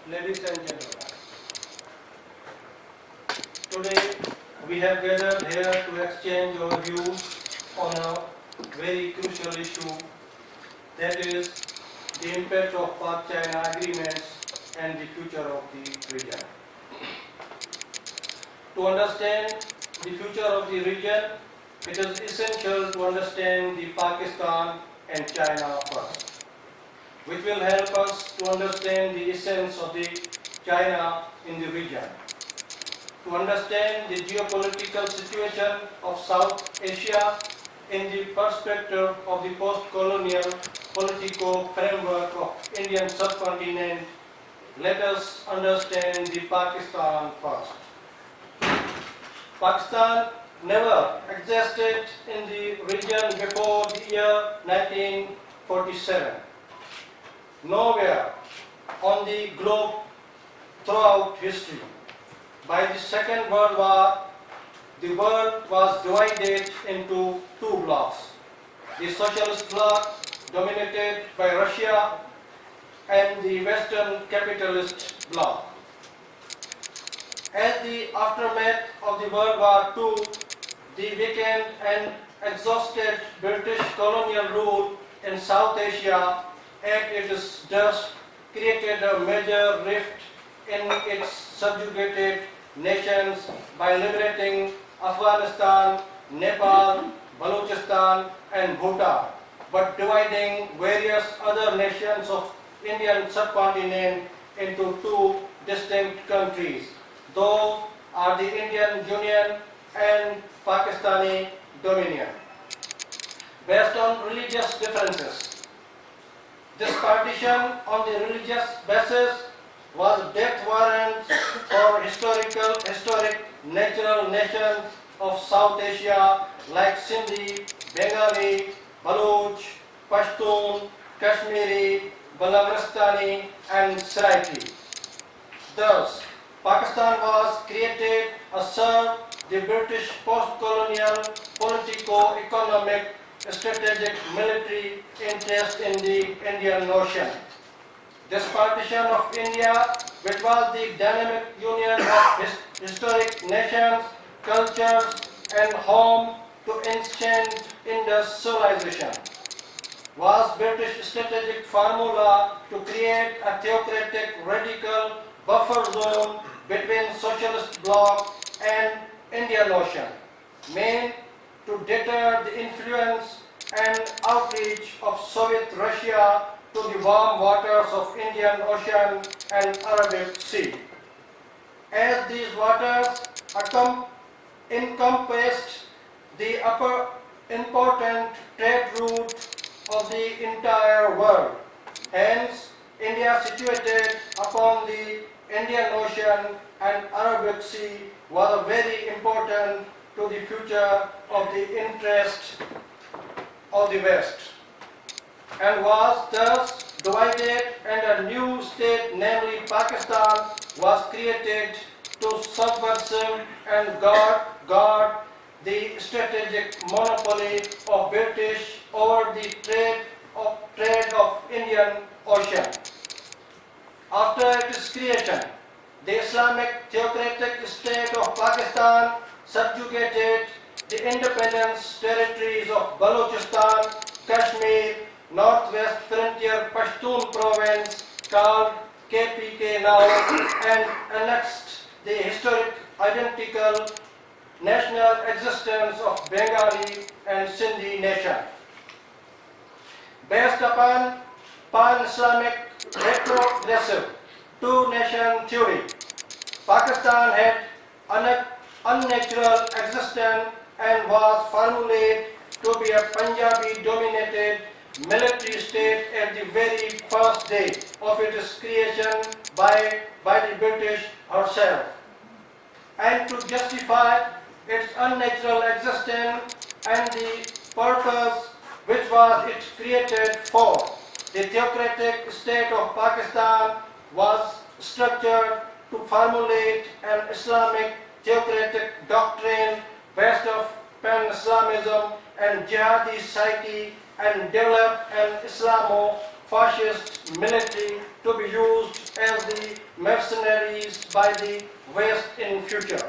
Ladies and gentlemen, today we have gathered here to exchange our views on a very crucial issue, that is the impact of Pak-China agreements and the future of the region. To understand the future of the region, it is essential to understand the Pakistan and China first, which will help us to understand the essence of the China in the region. To understand the geopolitical situation of South Asia in the perspective of the post-colonial political framework of Indian subcontinent, let us understand the Pakistan first. Pakistan never existed in the region before the year 1947. Nowhere on the globe throughout history. By the Second World War, the world was divided into two blocks. The socialist bloc, dominated by Russia, and the Western capitalist bloc. As the aftermath of the World War II, the weakened and exhausted British colonial rule in South Asia at its dust created a major rift in its subjugated nations by liberating Afghanistan, Nepal, Balochistan and Bhutan, but dividing various other nations of Indian subcontinent into two distinct countries. Those are the Indian Union and Pakistani Dominion. Based on religious differences, this partition on the religious basis was death warrant for historic natural nations of South Asia like Sindhi, Bengali, Baloch, Pashtun, Kashmiri, Balochistan and Saraiki. Thus, Pakistan was created to serve the British post-colonial politico-economic strategic military interest in the Indian Ocean. This partition of India, which was the dynamic union of historic nations, cultures, and home to ancient Indus civilization, was British strategic formula to create a theocratic radical buffer zone between socialist bloc and Indian Ocean, meant to deter the influence and outreach of Soviet Russia to the warm waters of Indian Ocean and Arabic Sea. As these waters encompassed the upper important trade route of the entire world. Hence, India situated upon the Indian Ocean and Arabic Sea was very important to the future of the interest of the West, and was thus divided, and a new state, namely Pakistan, was created to subversive and guard the strategic monopoly of British over the trade of Indian Ocean. After its creation, the Islamic theocratic state of Pakistan subjugated the independent territories of Balochistan, Kashmir, Northwest Frontier Pashtun province called KPK now, and annexed the historic identical national existence of Bengali and Sindhi nation. Based upon pan-Islamic retrogressive two-nation theory, Pakistan had unnatural existence and was formulated to be a Punjabi-dominated military state at the very first day of its creation by the British herself. And to justify its unnatural existence and the purpose which was it created for, the theocratic state of Pakistan was structured to formulate an Islamic theocratic doctrine based on pan-Islamism and jihadi psyche, and develop an Islamo-fascist military to be used as the mercenaries by the West in future.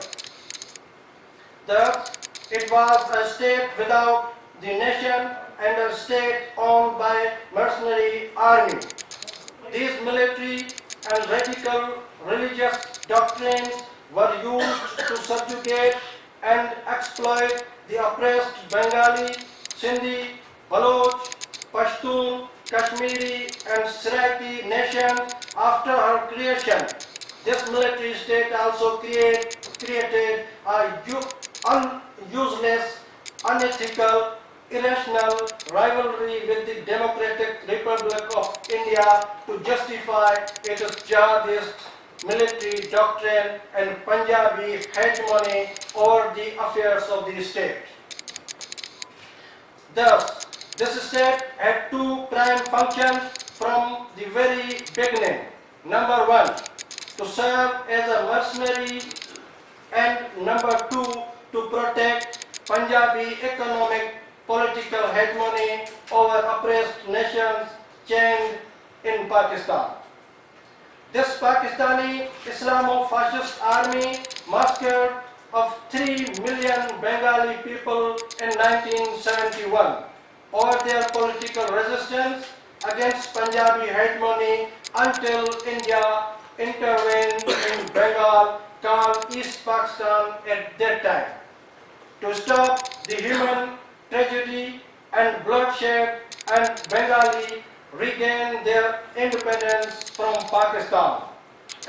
Thus, it was a state without the nation and a state owned by mercenary army. These military and radical religious doctrines were used to subjugate and exploit the oppressed Bengali, Sindhi, Baloch, Pashtun, Kashmiri and Seraiki nations after her creation. This military state also created a useless, unethical, irrational rivalry with the Democratic Republic of India to justify its jihadist military doctrine and Punjabi hegemony over the affairs of the state. Thus, this state had two prime functions from the very beginning. Number one, to serve as a mercenary, and number two, to protect Punjabi economic political hegemony over oppressed nations chained in Pakistan. This Pakistani Islamo-fascist army massacred of 3 million Bengali people in 1971 over their political resistance against Punjabi hegemony until India intervened in Bengal, called East Pakistan at that time, to stop the human tragedy and bloodshed, and Bengali regained their independence from Pakistan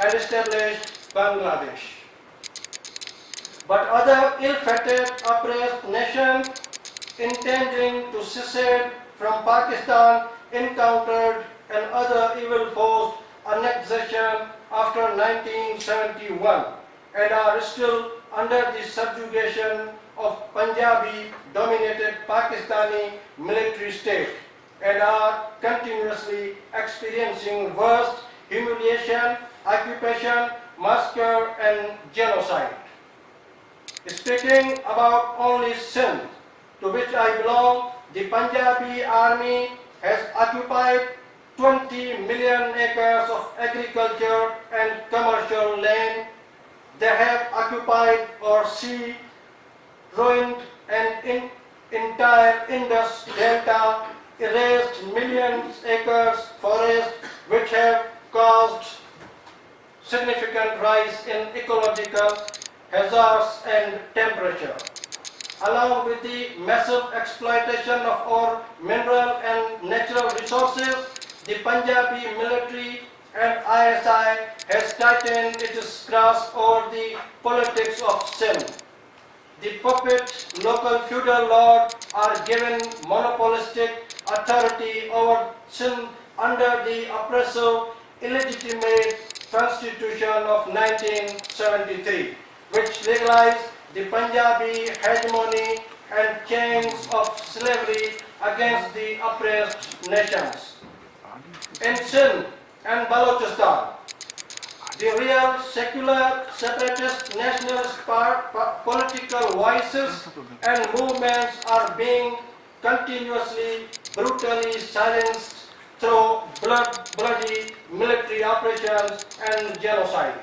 and established Bangladesh. But other ill-fated oppressed nations intending to secede from Pakistan encountered another evil-forced annexation after 1971 and are still under the subjugation of Punjabi-dominated Pakistani military state and are continuously experiencing worst humiliation, occupation, massacre and genocide. Speaking about only Sindh, to which I belong, the Punjabi army has occupied 20 million acres of agriculture and commercial land. They have occupied or ruined an entire Indus Delta, erased millions acres forest, which have caused significant rise in ecological hazards and temperature. Along with the massive exploitation of our mineral and natural resources, the Punjabi military and ISI has tightened its grasp over the politics of Sindh. The puppet local feudal lords are given monopolistic authority over Sindh under the oppressive, illegitimate Constitution of 1973, which legalized the Punjabi hegemony and chains of slavery against the oppressed nations. In Sindh and Balochistan, the real secular, separatist, nationalist political voices and movements are being continuously, brutally silenced through bloody military operations and genocide.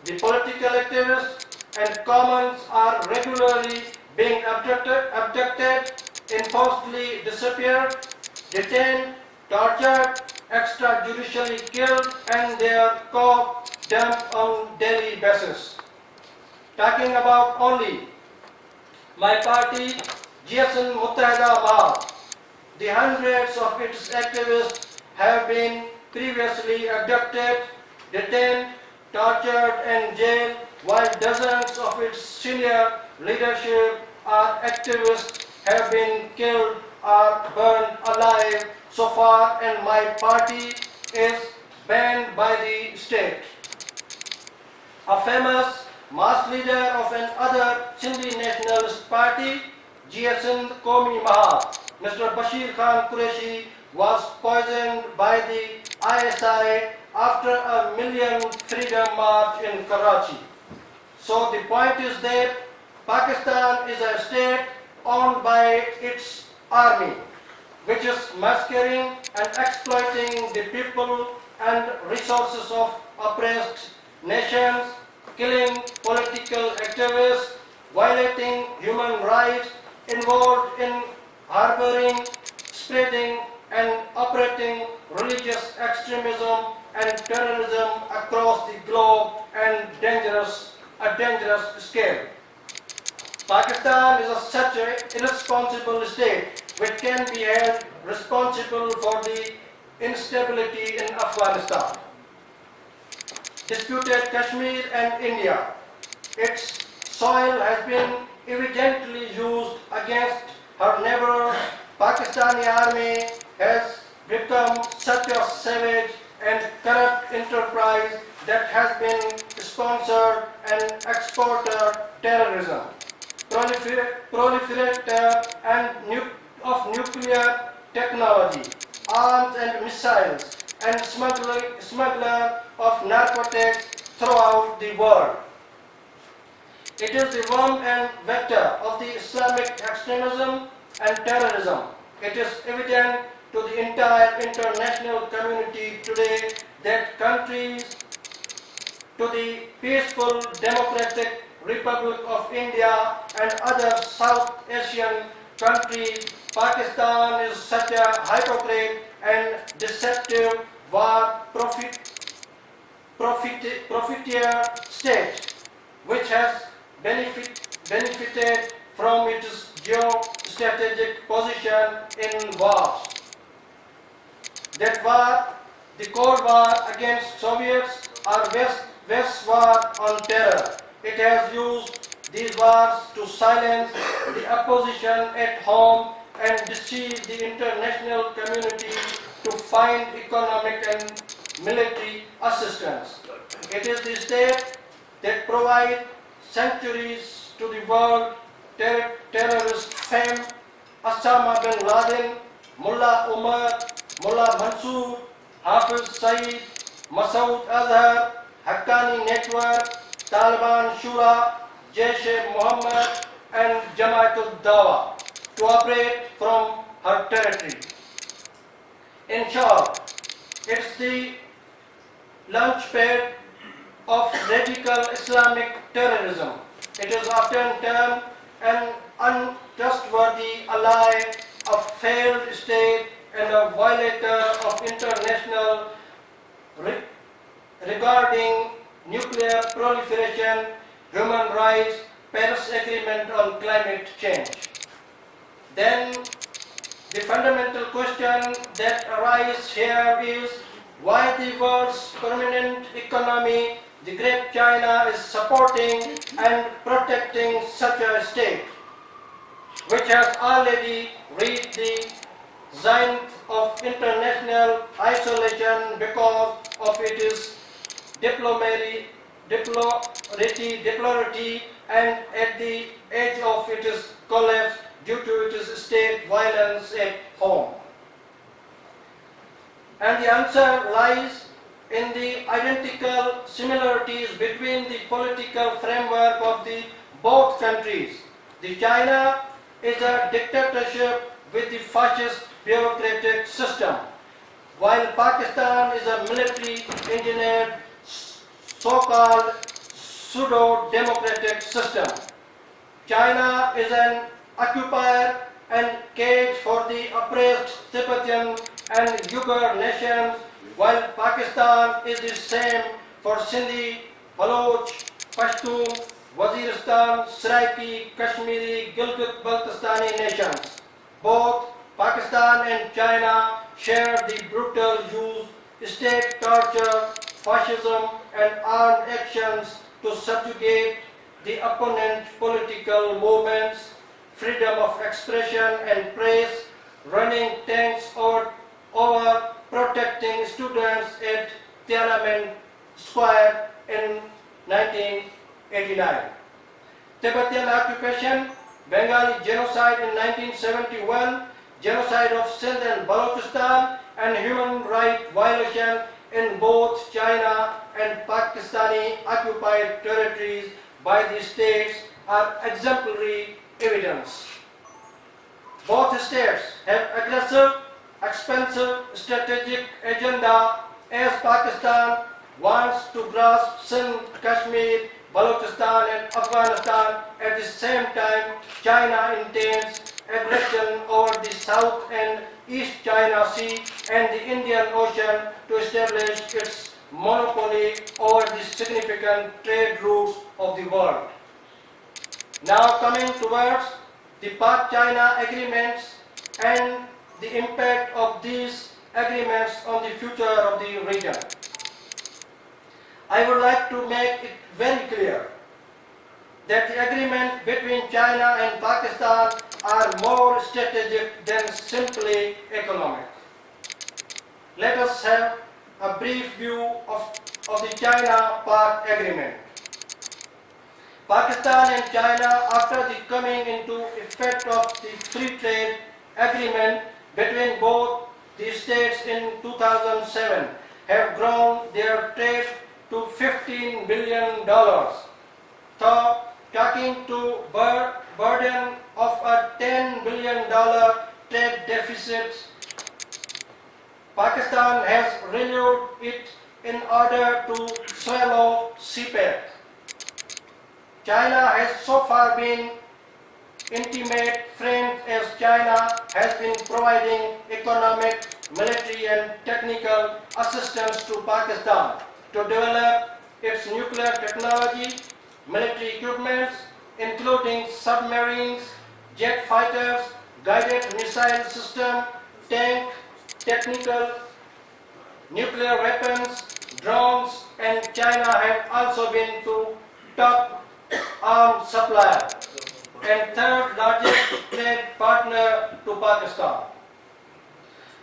The political activists and commons are regularly being abducted, enforcedly disappeared, detained, tortured, extrajudicially killed, and their corpse dumped on daily basis. Talking about only my party, JSMM Chairman, the hundreds of its activists have been previously abducted, detained, tortured and jailed, while dozens of its senior leadership or activists have been killed or burned alive so far, and my party is banned by the state. A famous mass leader of another Sindhi nationalist party, JSMM Qaumi Mahal, Mr. Bashir Khan Qureshi, was poisoned by the ISI after a million freedom march in Karachi. So the point is that Pakistan is a state owned by its army, which is massacring and exploiting the people and resources of oppressed nations, killing political activists, violating human rights, involved in harboring, spreading, and operating religious extremism and terrorism across the globe and a dangerous scale. Pakistan is such an irresponsible state which can be held responsible for the instability in Afghanistan. Disputed Kashmir and India. Its soil has been evidently used against her neighbor. Pakistani army has become such a savage and corrupt enterprise that has been sponsored and exported terrorism, proliferator of nuclear technology, arms and missiles, and smuggler of narcotics throughout the world. It is the worm and vector of the Islamic extremism and terrorism. It is evident to the entire international community today that countries to the peaceful Democratic Republic of India and other South Asian countries, Pakistan is such a hypocrite and deceptive war profiteer state which has benefited from its geostrategic position in wars. That war, the Cold War against Soviets or West's war on terror. It has used these wars to silence the opposition at home and deceive the international community to find economic and military assistance. It is the state that provides sanctuaries to the world terrorist fame. Osama bin Laden, Mullah Umar, Mullah Mansoor, Hafiz Saeed, Masoud Azhar, Haqqani Network, Taliban Shura, JSMM and Jamaatul Dawa to operate from her territory. In short, it's the launchpad of radical Islamic terrorism. It is often termed an untrustworthy ally, a failed state, and a violator of international regarding nuclear proliferation, human rights, Paris Agreement on climate change. Then the fundamental question that arises here is why the world's permanent economy, the Great China, is supporting and protecting such a state, which has already reached the zenith of international isolation because of its diplomacy, and at the edge of its collapse due to its state violence at home. And the answer lies in the identical similarities between the political framework of the both countries. The China is a dictatorship with the fascist bureaucratic system, while Pakistan is a military engineered so-called pseudo-democratic system. China is an occupier and cage for the oppressed Tibetan and Uyghur nations, while Pakistan is the same for Sindhi, Baloch, Pashtun, Waziristan, Saraiki, Kashmiri, Gilgit-Baltistani nations. Both Pakistan and China share the brutal use, state torture, fascism, and armed actions to subjugate the opponent political movements, freedom of expression and press, running tanks over protecting students at Tiananmen Square in 1989. Tibetan occupation, Bengali genocide in 1971, genocide of Sindh and Balochistan, and human rights violation in both China and Pakistani occupied territories by the states are exemplary evidence. Both states have aggressive, expensive strategic agenda As Pakistan wants to grasp Sindh, Kashmir, Balochistan and Afghanistan, at the same time China intends aggression over the South and East China Sea and the Indian Ocean to establish its monopoly over the significant trade routes of the world. Now coming towards the Pak-China agreements and the impact of these agreements on the future of the region. I would like to make it very clear that the agreement between China and Pakistan are more strategic than simply economic. Let us have a brief view of the China-Pak agreement. Pakistan and China, after the coming into effect of the free trade agreement between both the states in 2007, have grown their trade to $15 billion. So, talking to burden of a $10 billion trade deficit, Pakistan has renewed it in order to swallow CPEC. China has so far been intimate friend as China has been providing economic, military and technical assistance to Pakistan to develop its nuclear technology, military equipment, including submarines, jet fighters, guided missile system, tank, technical, nuclear weapons, drones, and China have also been to top arms supplier and third largest trade partner to Pakistan.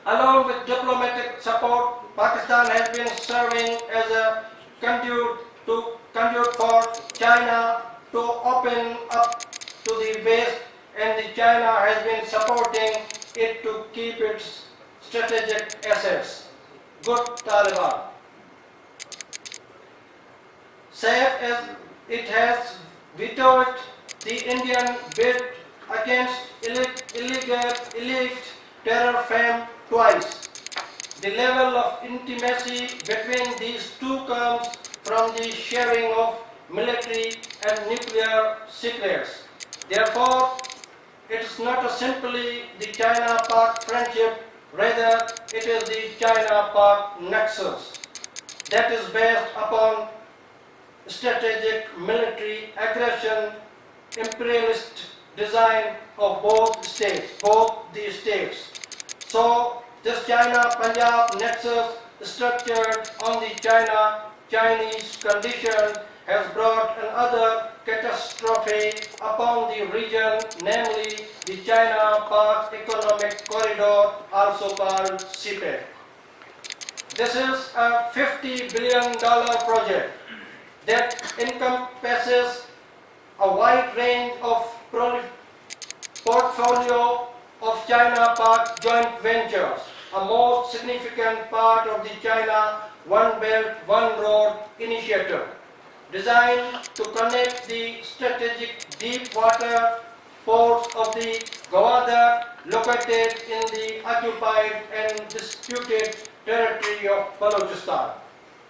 Along with diplomatic support, Pakistan has been serving as a conduit for China to open up to the West, and China has been supporting it to keep its strategic assets. Good Taliban. Safe as it has vetoed the Indian bid against elite terror fame twice. The level of intimacy between these two comes from the sharing of military and nuclear secrets. Therefore, it is not simply the China-Pak friendship, rather it is the China-Pak nexus that is based upon strategic military aggression, imperialist design of both the states. So this China-Punjab nexus structured on the Chinese condition has brought another catastrophe upon the region, namely the China-Pak Economic Corridor, also called CPEC. This is a $50 billion project that encompasses a wide range of portfolio of China-Pak joint ventures, a most significant part of the China One Belt, One Road initiative, designed to connect the strategic deep water ports of the Gwadar located in the occupied and disputed territory of Balochistan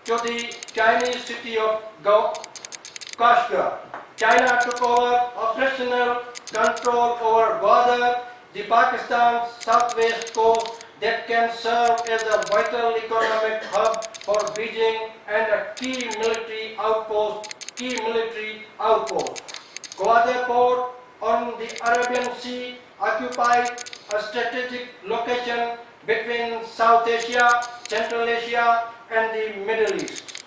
to the Chinese city of Kashgar. China took over operational control over Gwadar, the Pakistan's southwest coast that can serve as a vital economic hub for Beijing and a key military outpost. Gwadar port on the Arabian Sea occupied a strategic location between South Asia, Central Asia and the Middle East.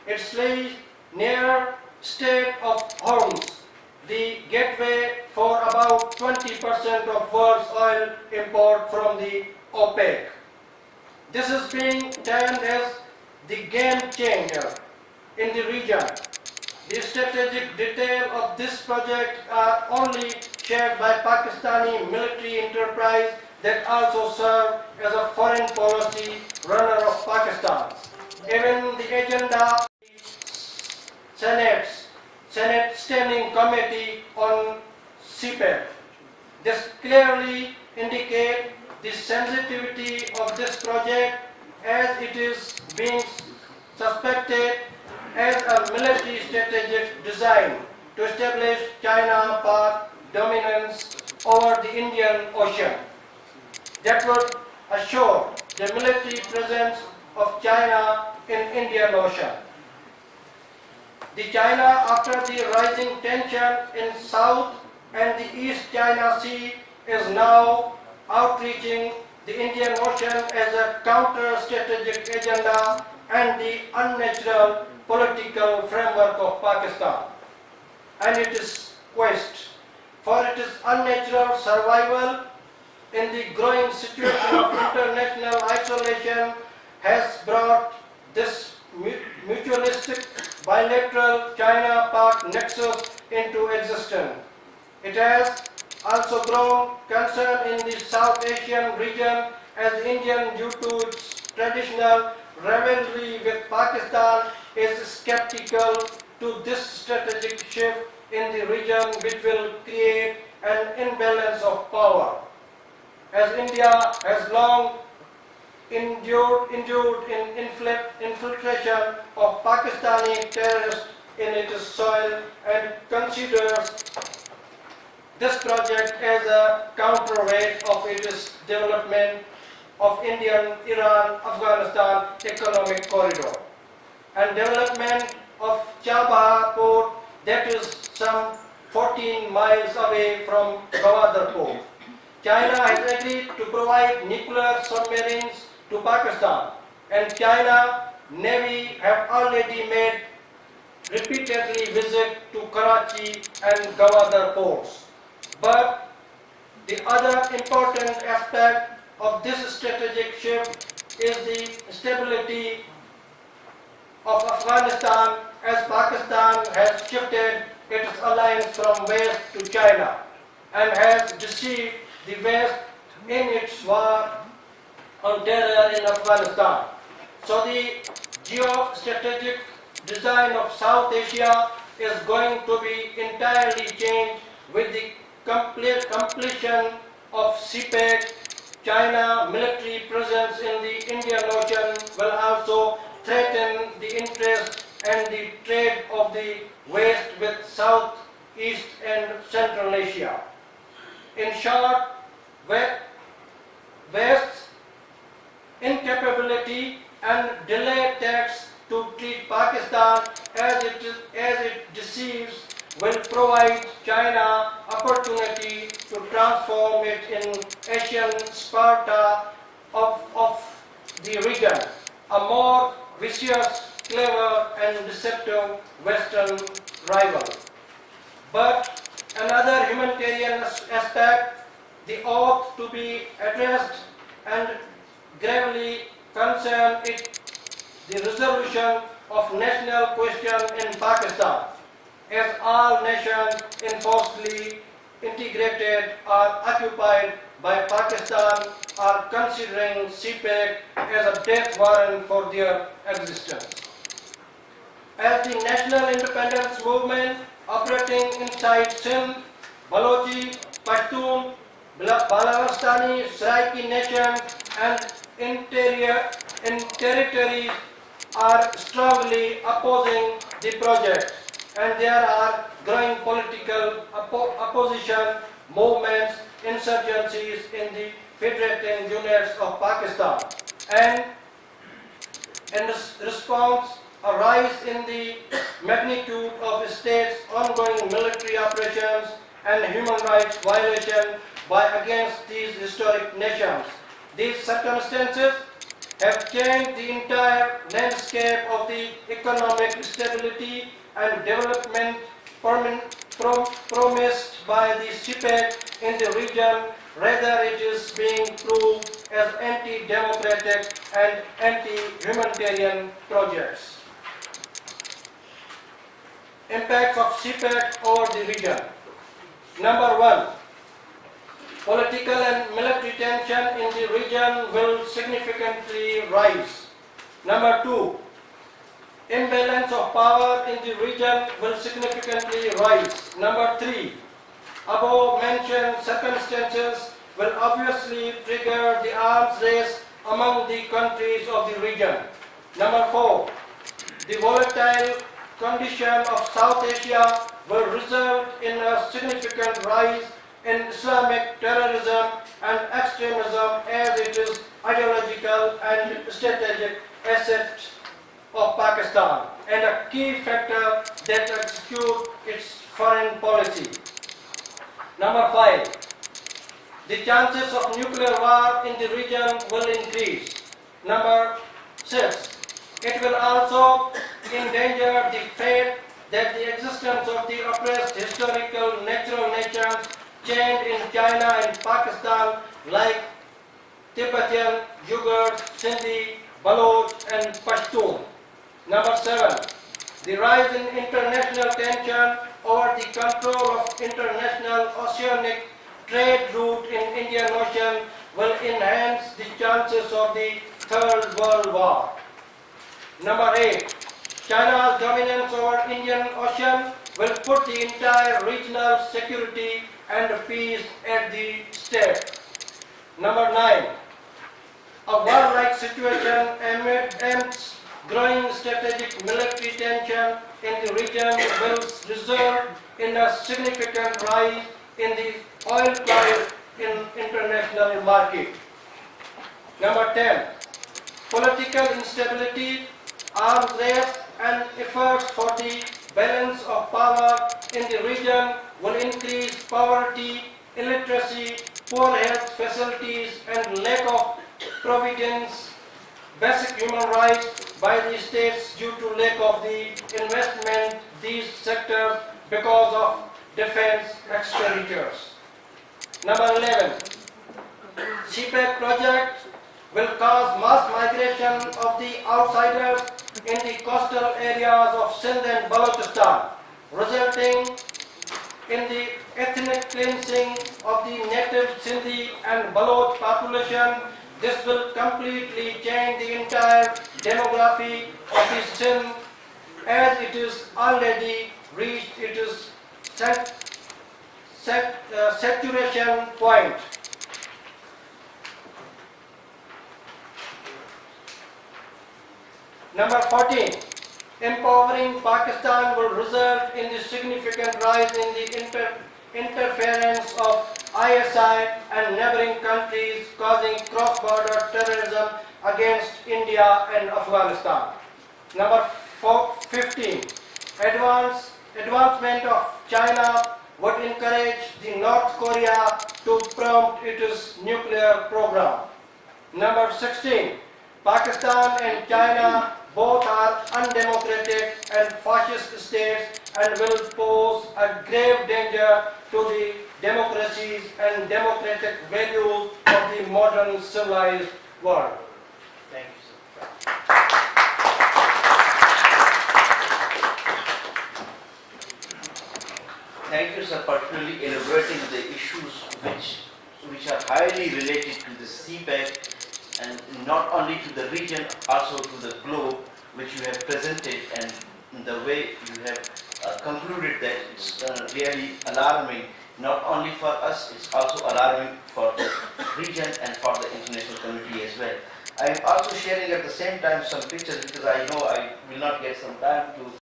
It lays near Strait of Hormuz, the gateway for about 20% of world's oil import from the OPEC. This is being termed as the game changer in the region. The strategic detail of this project are only shared by Pakistani military enterprise that also serve as a foreign policy runner of Pakistan. Even the agenda Senate Standing Committee on CPEC. This clearly indicates the sensitivity of this project as it is being suspected as a military strategic design to establish China-Pak dominance over the Indian Ocean that would assure the military presence of China in Indian Ocean. The China, after the rising tension in South and the East China Sea, is now outreaching the Indian Ocean as a counter-strategic agenda and the unnatural political framework of Pakistan and its quest for its unnatural survival in the growing situation of international isolation has brought this mutualistic bilateral China-Pak nexus into existence. It has also grown concern in the South Asian region as India, due to its traditional rivalry with Pakistan, is skeptical to this strategic shift in the region, which will create an imbalance of power. As India has long endured in infiltration of Pakistani terrorists in its soil and considers this project as a counterweight of its development of Indian-Iran-Afghanistan economic corridor and development of Chabahar port that is some 14 miles away from Gwadar port. China has agreed to provide nuclear submarines to Pakistan, and China Navy have already made repeatedly visit to Karachi and Gwadar ports. But the other important aspect of this strategic shift is the stability of Afghanistan, as Pakistan has shifted its alliance from West to China and has deceived the West in its war on terror in Afghanistan. So the geostrategic design of South Asia is going to be entirely changed with the completion of CPEC. China military presence in the Indian Ocean will also threaten the interest and the trade of the West with South, East and Central Asia. In short, West's incapability and delayed attacks to treat Pakistan as it deceives will provide China opportunity to transform it in Asian Sparta of the region, a more vicious, clever and deceptive Western rival. But another humanitarian aspect, the ought to be addressed and gravely concern it, the resolution of national question in Pakistan, as all nations enforcedly integrated or occupied by Pakistan are considering CPEC as a death warrant for their existence. As the national independence movement operating inside Sindh, Balochi, Pashtun, Balochistan, Saraiki nations and in territories are strongly opposing the project, and there are growing political opposition movements, insurgencies in the federating units of Pakistan, and in response, a rise in the magnitude of states' ongoing military operations and human rights violation against these historic nations. These circumstances have changed the entire landscape of the economic stability and development promised by the CPEC in the region. Rather, it is being proved as anti-democratic and anti-humanitarian projects. Impacts of CPEC over the region. Number one, political and military tension in the region will significantly rise. Number two, imbalance of power in the region will significantly rise. Number three, above mentioned circumstances will obviously trigger the arms race among the countries of the region. Number 4, the volatile condition of South Asia will result in a significant rise in Islamic terrorism and extremism, as it is ideological and strategic asset of Pakistan and a key factor that executes its foreign policy. Number 5, the chances of nuclear war in the region will increase. Number 6, it will also endanger the fact that the existence of the oppressed historical natural nations chained in China and Pakistan like Tibetan, Uyghur, Sindhi, Baloch and Pashtun. Number 7, the rise in international tension over the control of international oceanic trade route in Indian Ocean will enhance the chances of the Third World War. Number 8, China's dominance over Indian Ocean will put the entire regional security and peace at the stake. Number 9, a war-like situation amidst growing strategic military tension in the region will result in a significant rise in the oil price in international market. Number 10, political instability, arms race and efforts for the balance of power in the region will increase poverty, illiteracy, poor health facilities and lack of providence, basic human rights by the states due to lack of the investment these sectors because of defense expenditures. Number 11, CPEC project will cause mass migration of the outsiders in the coastal areas of Sindh and Balochistan, resulting in the ethnic cleansing of the native Sindhi and Baloch population. This will completely change the entire demography of the Sindh, as it is already reached its saturation point. Number 14, empowering Pakistan will result in the significant rise in the interference of ISI and neighboring countries, causing cross-border terrorism against India and Afghanistan. Number 15, advancement of China would encourage the North Korea to prompt its nuclear program. Number 16, Pakistan and China both are undemocratic and fascist states and will pose a grave danger to the democracies and democratic values of the modern civilized world. Thank you, sir. Thank you, sir, particularly elaborating the issues which are highly related to the CPEC and not only to the region, also to the globe, which you have presented, and the way you have concluded that it's really alarming, not only for us, it's also alarming for the region and for the international community as well. I am also sharing at the same time some pictures because I know I will not get some time to